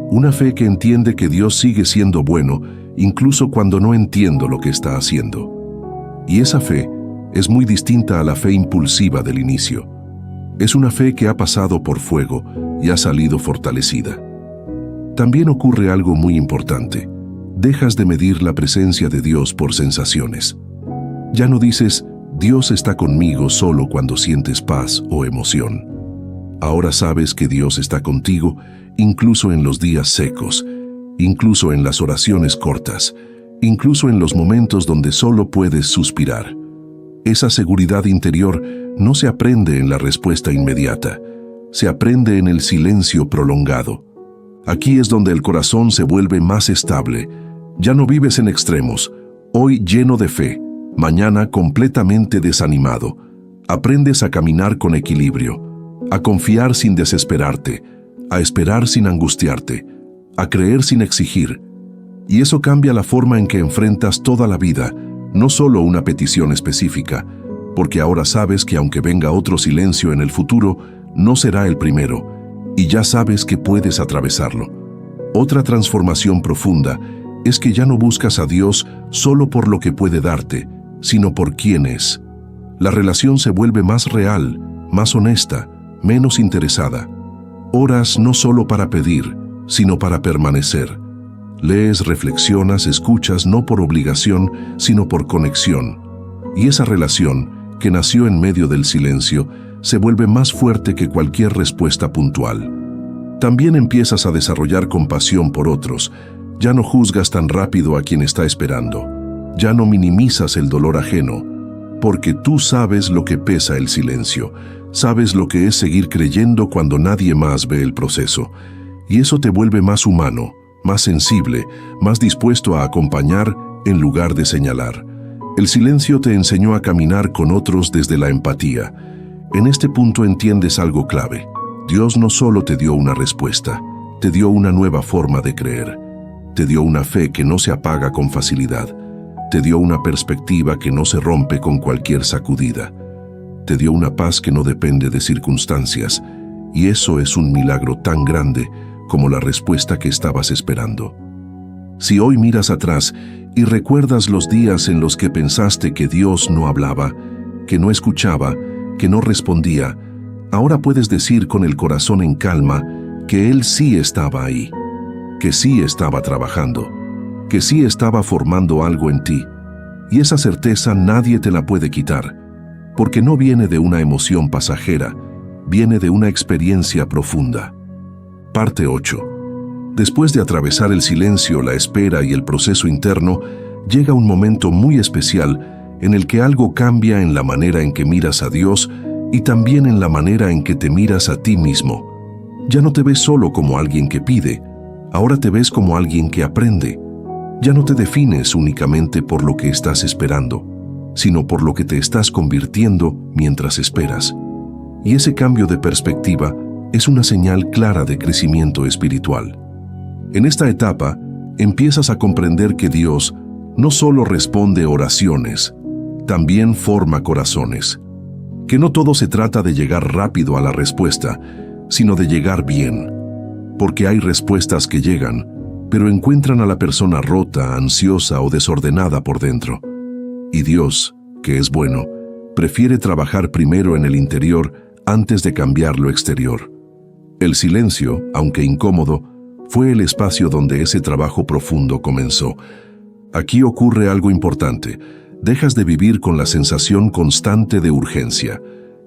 Una fe que entiende que Dios sigue siendo bueno, incluso cuando no entiendo lo que está haciendo. Y esa fe es muy distinta a la fe impulsiva del inicio. Es una fe que ha pasado por fuego y ha salido fortalecida. También ocurre algo muy importante. Dejas de medir la presencia de Dios por sensaciones. Ya no dices, Dios está conmigo solo cuando sientes paz o emoción. Ahora sabes que Dios está contigo incluso en los días secos, incluso en las oraciones cortas, incluso en los momentos donde solo puedes suspirar. Esa seguridad interior no se aprende en la respuesta inmediata, se aprende en el silencio prolongado. Aquí es donde el corazón se vuelve más estable. Ya no vives en extremos, hoy lleno de fe, mañana completamente desanimado. Aprendes a caminar con equilibrio, a confiar sin desesperarte, a esperar sin angustiarte, a creer sin exigir. Y eso cambia la forma en que enfrentas toda la vida, no solo una petición específica, porque ahora sabes que aunque venga otro silencio en el futuro, no será el primero, y ya sabes que puedes atravesarlo. Otra transformación profunda es que ya no buscas a Dios solo por lo que puede darte, sino por quién es. La relación se vuelve más real, más honesta, menos interesada. Oras no solo para pedir, sino para permanecer. Lees, reflexionas, escuchas no por obligación, sino por conexión. Y esa relación, que nació en medio del silencio, se vuelve más fuerte que cualquier respuesta puntual. También empiezas a desarrollar compasión por otros. Ya no juzgas tan rápido a quien está esperando. Ya no minimizas el dolor ajeno, porque tú sabes lo que pesa el silencio. Sabes lo que es seguir creyendo cuando nadie más ve el proceso. Y eso te vuelve más humano, más sensible, más dispuesto a acompañar en lugar de señalar. El silencio te enseñó a caminar con otros desde la empatía. En este punto entiendes algo clave. Dios no solo te dio una respuesta, te dio una nueva forma de creer. Te dio una fe que no se apaga con facilidad. Te dio una perspectiva que no se rompe con cualquier sacudida. Te dio una paz que no depende de circunstancias. Y eso es un milagro tan grande como la respuesta que estabas esperando. Si hoy miras atrás y recuerdas los días en los que pensaste que Dios no hablaba, que no escuchaba, que no respondía, ahora puedes decir con el corazón en calma que Él sí estaba ahí, que sí estaba trabajando, que sí estaba formando algo en ti. Y esa certeza nadie te la puede quitar, porque no viene de una emoción pasajera, viene de una experiencia profunda. Parte 8. Después de atravesar el silencio, la espera y el proceso interno, llega un momento muy especial en el que algo cambia en la manera en que miras a Dios y también en la manera en que te miras a ti mismo. Ya no te ves solo como alguien que pide, ahora te ves como alguien que aprende. Ya no te defines únicamente por lo que estás esperando, sino por lo que te estás convirtiendo mientras esperas. Y ese cambio de perspectiva es una señal clara de crecimiento espiritual. En esta etapa, empiezas a comprender que Dios no solo responde oraciones, también forma corazones. Que no todo se trata de llegar rápido a la respuesta, sino de llegar bien, porque hay respuestas que llegan, pero encuentran a la persona rota, ansiosa o desordenada por dentro. Y Dios, que es bueno, prefiere trabajar primero en el interior antes de cambiar lo exterior. El silencio, aunque incómodo, fue el espacio donde ese trabajo profundo comenzó. Aquí ocurre algo importante. Dejas de vivir con la sensación constante de urgencia.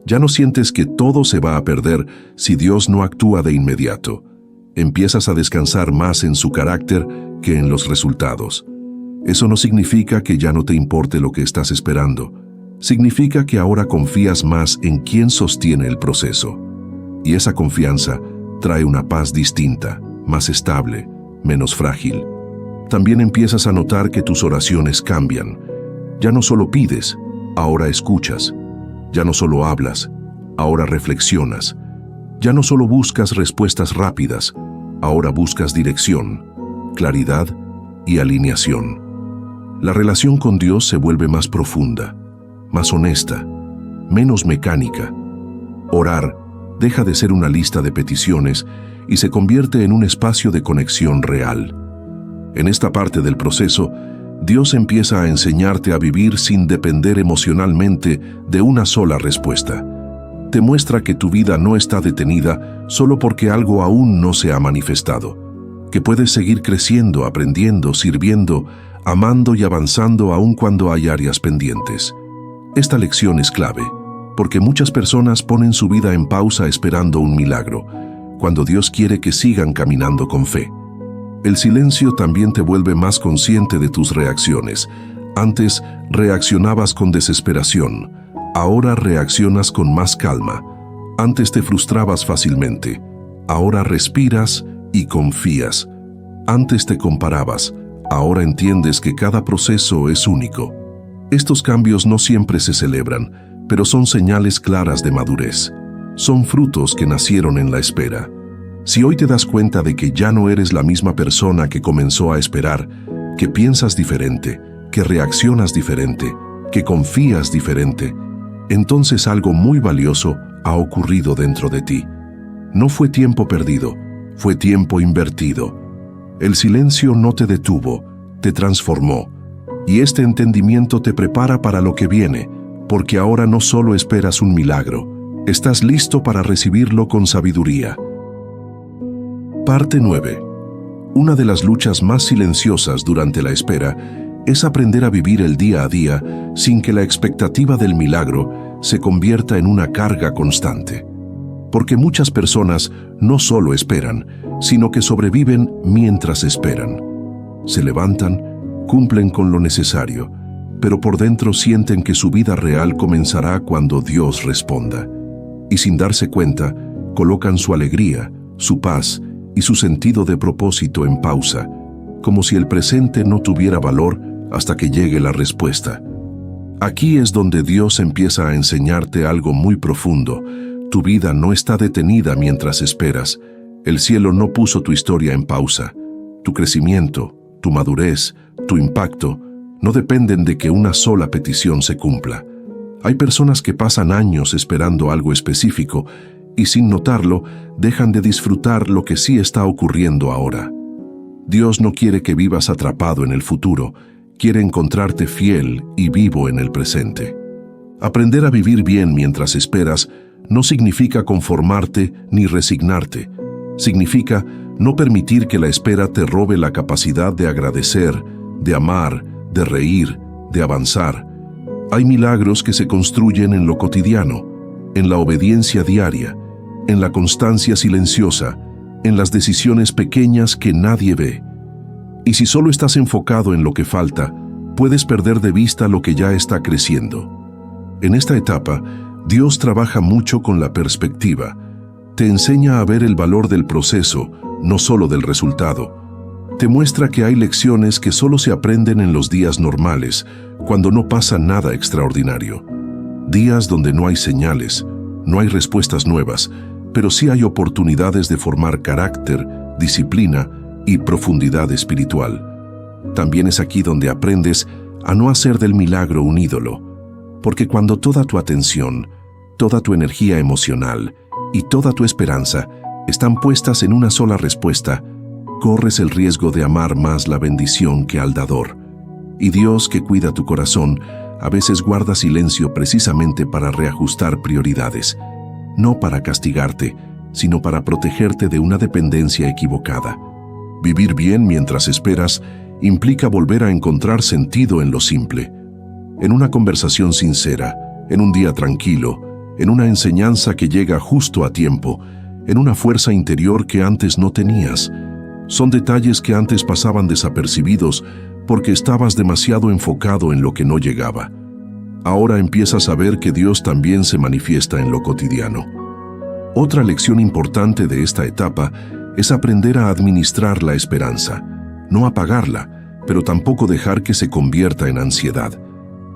Ya no sientes que todo se va a perder si Dios no actúa de inmediato. Empiezas a descansar más en su carácter que en los resultados. Eso no significa que ya no te importe lo que estás esperando. Significa que ahora confías más en quien sostiene el proceso. Y esa confianza trae una paz distinta, más estable, menos frágil. También empiezas a notar que tus oraciones cambian. Ya no solo pides, ahora escuchas. Ya no solo hablas, ahora reflexionas. Ya no solo buscas respuestas rápidas, ahora buscas dirección, claridad y alineación. La relación con Dios se vuelve más profunda, más honesta, menos mecánica. Orar deja de ser una lista de peticiones y se convierte en un espacio de conexión real. En esta parte del proceso, Dios empieza a enseñarte a vivir sin depender emocionalmente de una sola respuesta. Te muestra que tu vida no está detenida solo porque algo aún no se ha manifestado, que puedes seguir creciendo, aprendiendo, sirviendo, amando y avanzando aun cuando hay áreas pendientes. Esta lección es clave, porque muchas personas ponen su vida en pausa esperando un milagro, cuando Dios quiere que sigan caminando con fe. El silencio también te vuelve más consciente de tus reacciones. Antes reaccionabas con desesperación, ahora reaccionas con más calma. Antes te frustrabas fácilmente, ahora respiras y confías. Antes te comparabas, ahora entiendes que cada proceso es único. Estos cambios no siempre se celebran, pero son señales claras de madurez. Son frutos que nacieron en la espera. Si hoy te das cuenta de que ya no eres la misma persona que comenzó a esperar, que piensas diferente, que reaccionas diferente, que confías diferente, entonces algo muy valioso ha ocurrido dentro de ti. No fue tiempo perdido, fue tiempo invertido. El silencio no te detuvo, te transformó. Y este entendimiento te prepara para lo que viene, porque ahora no solo esperas un milagro, estás listo para recibirlo con sabiduría. Parte 9. Una de las luchas más silenciosas durante la espera es aprender a vivir el día a día sin que la expectativa del milagro se convierta en una carga constante. Porque muchas personas no solo esperan, sino que sobreviven mientras esperan. Se levantan, cumplen con lo necesario, pero por dentro sienten que su vida real comenzará cuando Dios responda. Y sin darse cuenta, colocan su alegría, su paz y su sentido de propósito en pausa, como si el presente no tuviera valor hasta que llegue la respuesta. Aquí es donde Dios empieza a enseñarte algo muy profundo. Tu vida no está detenida mientras esperas. El cielo no puso tu historia en pausa. Tu crecimiento, tu madurez, tu impacto, no dependen de que una sola petición se cumpla. Hay personas que pasan años esperando algo específico y sin notarlo, dejan de disfrutar lo que sí está ocurriendo ahora. Dios no quiere que vivas atrapado en el futuro, quiere encontrarte fiel y vivo en el presente. Aprender a vivir bien mientras esperas no significa conformarte ni resignarte. Significa no permitir que la espera te robe la capacidad de agradecer, de amar, de reír, de avanzar. Hay milagros que se construyen en lo cotidiano, en la obediencia diaria, en la constancia silenciosa, en las decisiones pequeñas que nadie ve. Y si solo estás enfocado en lo que falta, puedes perder de vista lo que ya está creciendo. En esta etapa, Dios trabaja mucho con la perspectiva. Te enseña a ver el valor del proceso, no solo del resultado. Te muestra que hay lecciones que solo se aprenden en los días normales, cuando no pasa nada extraordinario. Días donde no hay señales, no hay respuestas nuevas, pero sí hay oportunidades de formar carácter, disciplina y profundidad espiritual. También es aquí donde aprendes a no hacer del milagro un ídolo, porque cuando toda tu atención, toda tu energía emocional y toda tu esperanza están puestas en una sola respuesta, corres el riesgo de amar más la bendición que al dador. Y Dios, que cuida tu corazón, a veces guarda silencio precisamente para reajustar prioridades, no para castigarte, sino para protegerte de una dependencia equivocada. Vivir bien mientras esperas implica volver a encontrar sentido en lo simple, en una conversación sincera, en un día tranquilo, en una enseñanza que llega justo a tiempo, en una fuerza interior que antes no tenías. Son detalles que antes pasaban desapercibidos porque estabas demasiado enfocado en lo que no llegaba. Ahora empiezas a ver que Dios también se manifiesta en lo cotidiano. Otra lección importante de esta etapa es aprender a administrar la esperanza, no apagarla, pero tampoco dejar que se convierta en ansiedad.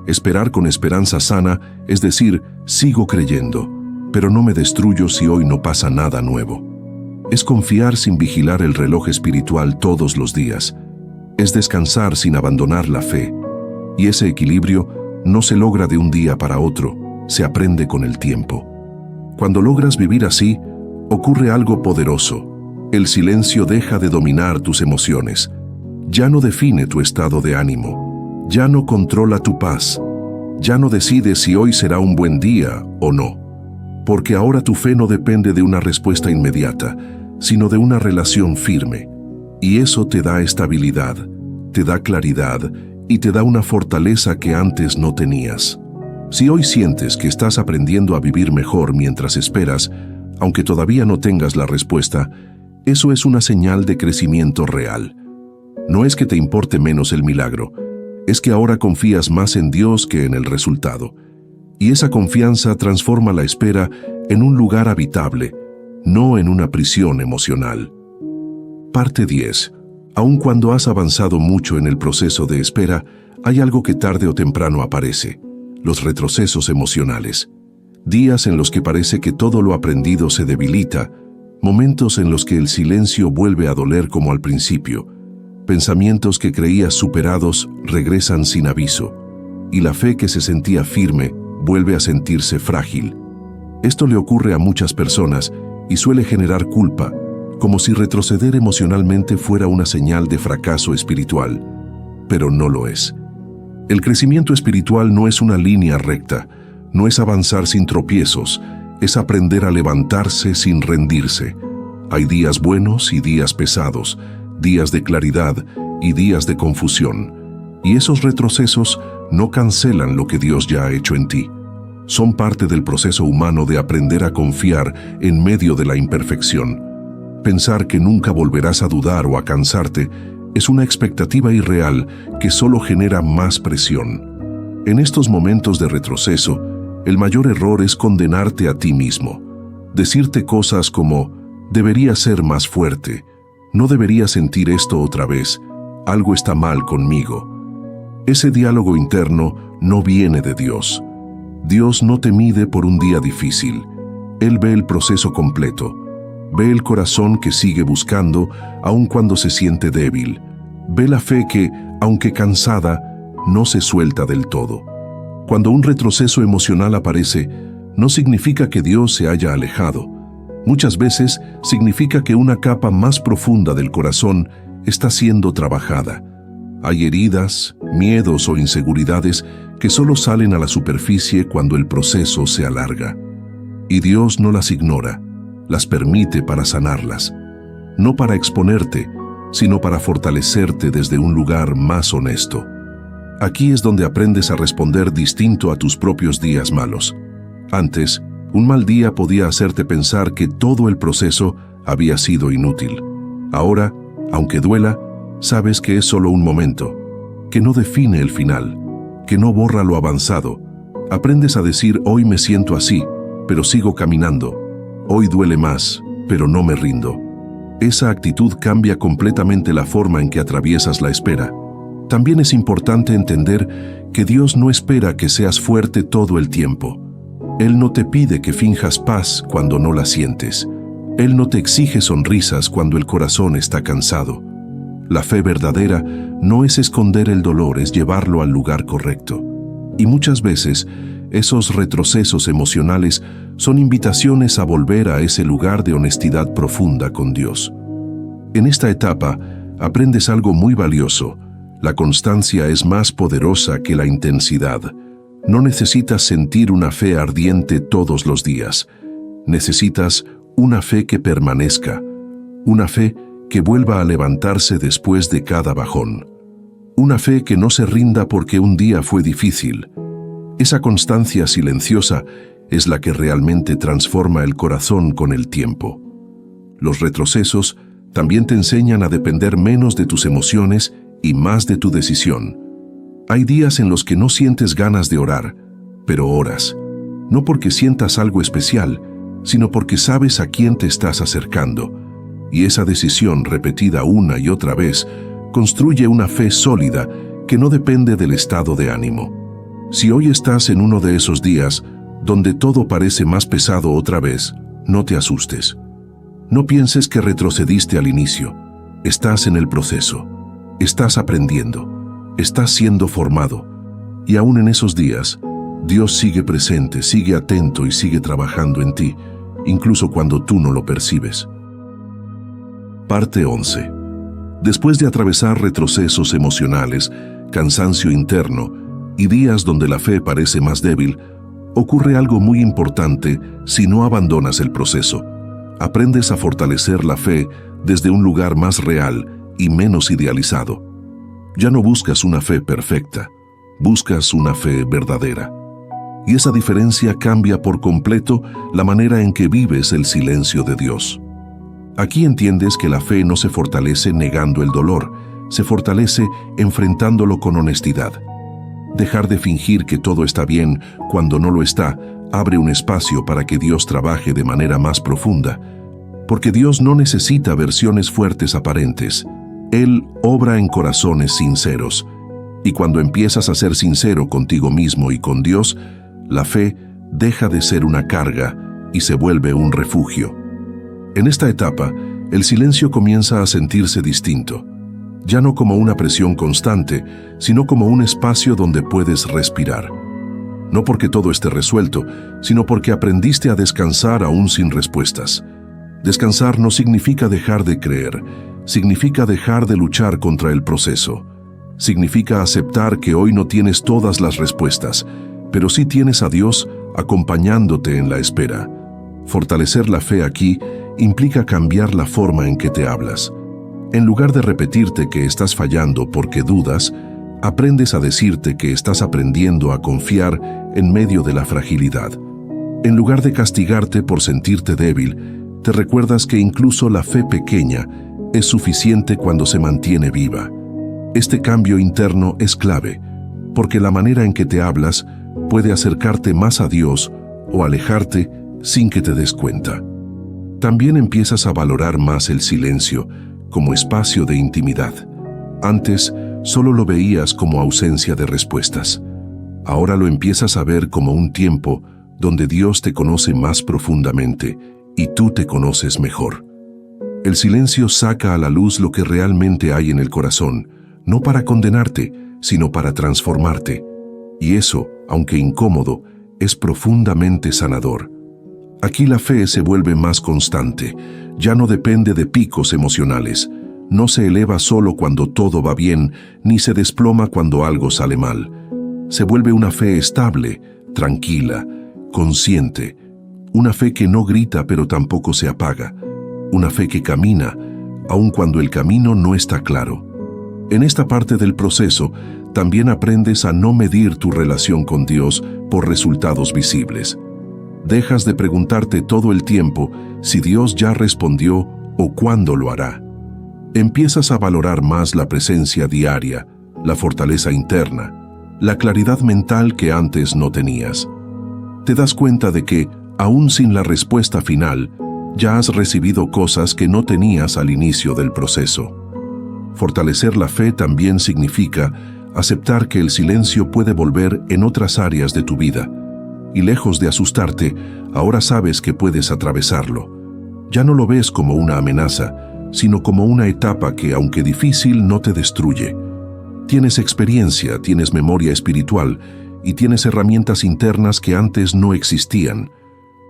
Esperar con esperanza sana, es decir, sigo creyendo, pero no me destruyo si hoy no pasa nada nuevo. Es confiar sin vigilar el reloj espiritual todos los días. Es descansar sin abandonar la fe. Y ese equilibrio no se logra de un día para otro, se aprende con el tiempo. Cuando logras vivir así, ocurre algo poderoso. El silencio deja de dominar tus emociones. Ya no define tu estado de ánimo. Ya no controla tu paz. Ya no decides si hoy será un buen día o no. Porque ahora tu fe no depende de una respuesta inmediata, sino de una relación firme. Y eso te da estabilidad, te da claridad y te da una fortaleza que antes no tenías. Si hoy sientes que estás aprendiendo a vivir mejor mientras esperas, aunque todavía no tengas la respuesta, eso es una señal de crecimiento real. No es que te importe menos el milagro, es que ahora confías más en Dios que en el resultado. Y esa confianza transforma la espera en un lugar habitable, no en una prisión emocional. Parte 10. Aun cuando has avanzado mucho en el proceso de espera, hay algo que tarde o temprano aparece: los retrocesos emocionales. Días en los que parece que todo lo aprendido se debilita, momentos en los que el silencio vuelve a doler como al principio, pensamientos que creías superados regresan sin aviso, y la fe que se sentía firme vuelve a sentirse frágil. Esto le ocurre a muchas personas y suele generar culpa, como si retroceder emocionalmente fuera una señal de fracaso espiritual, pero no lo es. El crecimiento espiritual no es una línea recta, no es avanzar sin tropiezos, es aprender a levantarse sin rendirse. Hay días buenos y días pesados, días de claridad y días de confusión, y esos retrocesos no cancelan lo que Dios ya ha hecho en ti. Son parte del proceso humano de aprender a confiar en medio de la imperfección. Pensar que nunca volverás a dudar o a cansarte es una expectativa irreal que solo genera más presión. En estos momentos de retroceso, el mayor error es condenarte a ti mismo. Decirte cosas como: debería ser más fuerte, no debería sentir esto otra vez, algo está mal conmigo. Ese diálogo interno no viene de Dios. Dios no te mide por un día difícil. Él ve el proceso completo. Ve el corazón que sigue buscando aun cuando se siente débil. Ve la fe que, aunque cansada, no se suelta del todo. Cuando un retroceso emocional aparece, no significa que Dios se haya alejado. Muchas veces significa que una capa más profunda del corazón está siendo trabajada. Hay heridas, miedos o inseguridades que solo salen a la superficie cuando el proceso se alarga. Y Dios no las ignora, las permite para sanarlas, no para exponerte, sino para fortalecerte desde un lugar más honesto. Aquí es donde aprendes a responder distinto a tus propios días malos. Antes, un mal día podía hacerte pensar que todo el proceso había sido inútil. Ahora, aunque duela, sabes que es solo un momento, que no define el final, que no borra lo avanzado. Aprendes a decir: hoy me siento así, pero sigo caminando. Hoy duele más, pero no me rindo. Esa actitud cambia completamente la forma en que atraviesas la espera. También es importante entender que Dios no espera que seas fuerte todo el tiempo. Él no te pide que finjas paz cuando no la sientes. Él no te exige sonrisas cuando el corazón está cansado. La fe verdadera no es esconder el dolor, es llevarlo al lugar correcto. Y muchas veces, esos retrocesos emocionales Son invitaciones a volver a ese lugar de honestidad profunda con Dios. En esta etapa, aprendes algo muy valioso. La constancia es más poderosa que la intensidad. No necesitas sentir una fe ardiente todos los días. Necesitas una fe que permanezca, una fe que vuelva a levantarse después de cada bajón. Una fe que no se rinda porque un día fue difícil. Esa constancia silenciosa es la que realmente transforma el corazón con el tiempo. Los retrocesos también te enseñan a depender menos de tus emociones y más de tu decisión. Hay días en los que no sientes ganas de orar, pero oras, no porque sientas algo especial, sino porque sabes a quién te estás acercando. Y esa decisión repetida una y otra vez construye una fe sólida que no depende del estado de ánimo. Si hoy estás en uno de esos días donde todo parece más pesado otra vez, no te asustes. No pienses que retrocediste al inicio. Estás en el proceso. Estás aprendiendo. Estás siendo formado. Y aún en esos días, Dios sigue presente, sigue atento y sigue trabajando en ti, incluso cuando tú no lo percibes. Parte 11. Después de atravesar retrocesos emocionales, cansancio interno y días donde la fe parece más débil, ocurre algo muy importante si no abandonas el proceso. Aprendes a fortalecer la fe desde un lugar más real y menos idealizado. Ya no buscas una fe perfecta, buscas una fe verdadera. Y esa diferencia cambia por completo la manera en que vives el silencio de Dios. Aquí entiendes que la fe no se fortalece negando el dolor, se fortalece enfrentándolo con honestidad. Dejar de fingir que todo está bien cuando no lo está, abre un espacio para que Dios trabaje de manera más profunda, porque Dios no necesita versiones fuertes aparentes. Él obra en corazones sinceros, y cuando empiezas a ser sincero contigo mismo y con Dios, la fe deja de ser una carga y se vuelve un refugio. En esta etapa, el silencio comienza a sentirse distinto, ya no como una presión constante, sino como un espacio donde puedes respirar. No porque todo esté resuelto, sino porque aprendiste a descansar aún sin respuestas. Descansar no significa dejar de creer, significa dejar de luchar contra el proceso. Significa aceptar que hoy no tienes todas las respuestas, pero sí tienes a Dios acompañándote en la espera. Fortalecer la fe aquí implica cambiar la forma en que te hablas. En lugar de repetirte que estás fallando porque dudas, aprendes a decirte que estás aprendiendo a confiar en medio de la fragilidad. En lugar de castigarte por sentirte débil, te recuerdas que incluso la fe pequeña es suficiente cuando se mantiene viva. Este cambio interno es clave, porque la manera en que te hablas puede acercarte más a Dios o alejarte sin que te des cuenta. También empiezas a valorar más el silencio como espacio de intimidad. Antes, solo lo veías como ausencia de respuestas. Ahora lo empiezas a ver como un tiempo donde Dios te conoce más profundamente y tú te conoces mejor. El silencio saca a la luz lo que realmente hay en el corazón, no para condenarte, sino para transformarte. Y eso, aunque incómodo, es profundamente sanador. Aquí la fe se vuelve más constante, ya no depende de picos emocionales, no se eleva solo cuando todo va bien, ni se desploma cuando algo sale mal. Se vuelve una fe estable, tranquila, consciente, una fe que no grita pero tampoco se apaga, una fe que camina, aun cuando el camino no está claro. En esta parte del proceso, también aprendes a no medir tu relación con Dios por resultados visibles. Dejas de preguntarte todo el tiempo si Dios ya respondió o cuándo lo hará. Empiezas a valorar más la presencia diaria, la fortaleza interna, la claridad mental que antes no tenías. Te das cuenta de que, aún sin la respuesta final, ya has recibido cosas que no tenías al inicio del proceso. Fortalecer la fe también significa aceptar que el silencio puede volver en otras áreas de tu vida, y lejos de asustarte, ahora sabes que puedes atravesarlo. Ya no lo ves como una amenaza, sino como una etapa que, aunque difícil, no te destruye. Tienes experiencia, tienes memoria espiritual y tienes herramientas internas que antes no existían.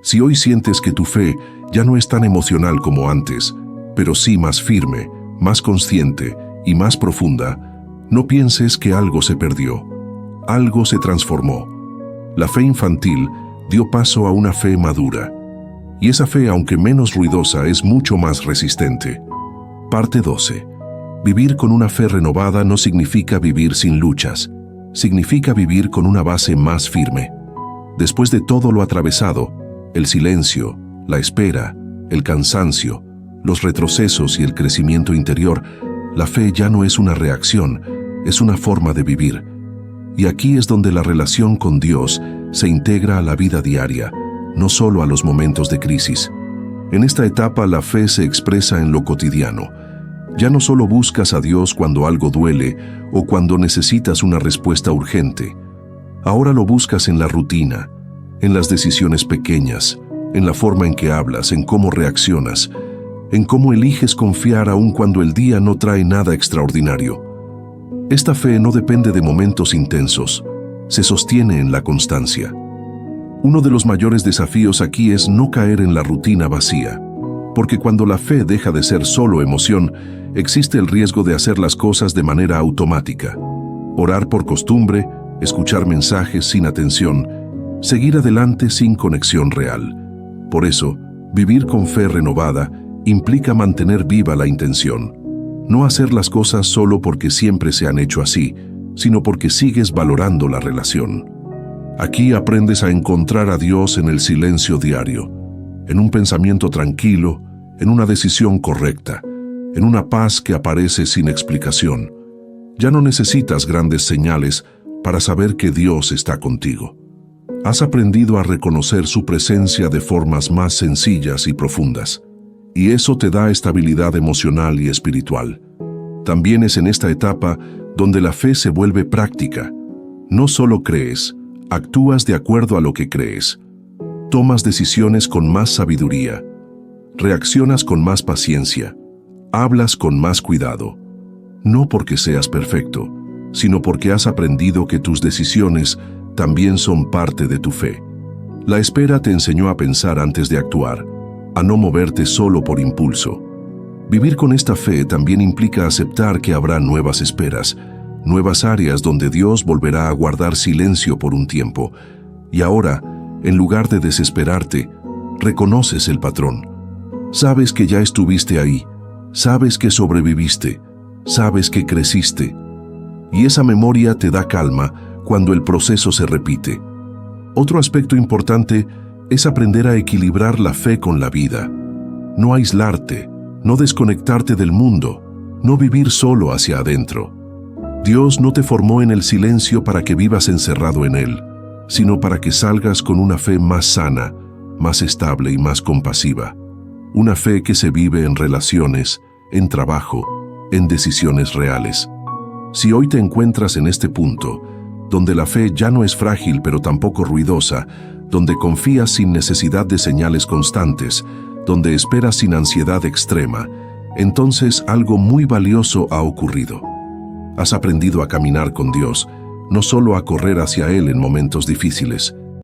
Si hoy sientes que tu fe ya no es tan emocional como antes, pero sí más firme, más consciente y más profunda, no pienses que algo se perdió. Algo se transformó. La fe infantil dio paso a una fe madura. Y esa fe, aunque menos ruidosa, es mucho más resistente. Parte 12. Vivir con una fe renovada no significa vivir sin luchas. Significa vivir con una base más firme. Después de todo lo atravesado, el silencio, la espera, el cansancio, los retrocesos y el crecimiento interior, la fe ya no es una reacción, es una forma de vivir. Y aquí es donde la relación con Dios se integra a la vida diaria, no solo a los momentos de crisis. En esta etapa la fe se expresa en lo cotidiano. Ya no solo buscas a Dios cuando algo duele o cuando necesitas una respuesta urgente. Ahora lo buscas en la rutina, en las decisiones pequeñas, en la forma en que hablas, en cómo reaccionas, en cómo eliges confiar aun cuando el día no trae nada extraordinario. Esta fe no depende de momentos intensos, se sostiene en la constancia. Uno de los mayores desafíos aquí es no caer en la rutina vacía, porque cuando la fe deja de ser solo emoción, existe el riesgo de hacer las cosas de manera automática. Orar por costumbre, escuchar mensajes sin atención, seguir adelante sin conexión real. Por eso, vivir con fe renovada implica mantener viva la intención. No hacer las cosas solo porque siempre se han hecho así, sino porque sigues valorando la relación. Aquí aprendes a encontrar a Dios en el silencio diario, en un pensamiento tranquilo, en una decisión correcta, en una paz que aparece sin explicación. Ya no necesitas grandes señales para saber que Dios está contigo. Has aprendido a reconocer su presencia de formas más sencillas y profundas, y eso te da estabilidad emocional y espiritual. También es en esta etapa donde la fe se vuelve práctica. No solo crees, actúas de acuerdo a lo que crees. Tomas decisiones con más sabiduría, reaccionas con más paciencia, hablas con más cuidado. No porque seas perfecto, sino porque has aprendido que tus decisiones también son parte de tu fe. La espera te enseñó a pensar antes de actuar, a no moverte solo por impulso. Vivir con esta fe también implica aceptar que habrá nuevas esperas, nuevas áreas donde Dios volverá a guardar silencio por un tiempo. Y ahora, en lugar de desesperarte, reconoces el patrón. Sabes que ya estuviste ahí, sabes que sobreviviste, sabes que creciste. Y esa memoria te da calma cuando el proceso se repite. Otro aspecto importante es aprender a equilibrar la fe con la vida. No aislarte, no desconectarte del mundo, no vivir solo hacia adentro. Dios no te formó en el silencio para que vivas encerrado en Él, sino para que salgas con una fe más sana, más estable y más compasiva. Una fe que se vive en relaciones, en trabajo, en decisiones reales. Si hoy te encuentras en este punto, donde la fe ya no es frágil pero tampoco ruidosa, donde confías sin necesidad de señales constantes, donde esperas sin ansiedad extrema, entonces algo muy valioso ha ocurrido. Has aprendido a caminar con Dios, no solo a correr hacia Él en momentos difíciles,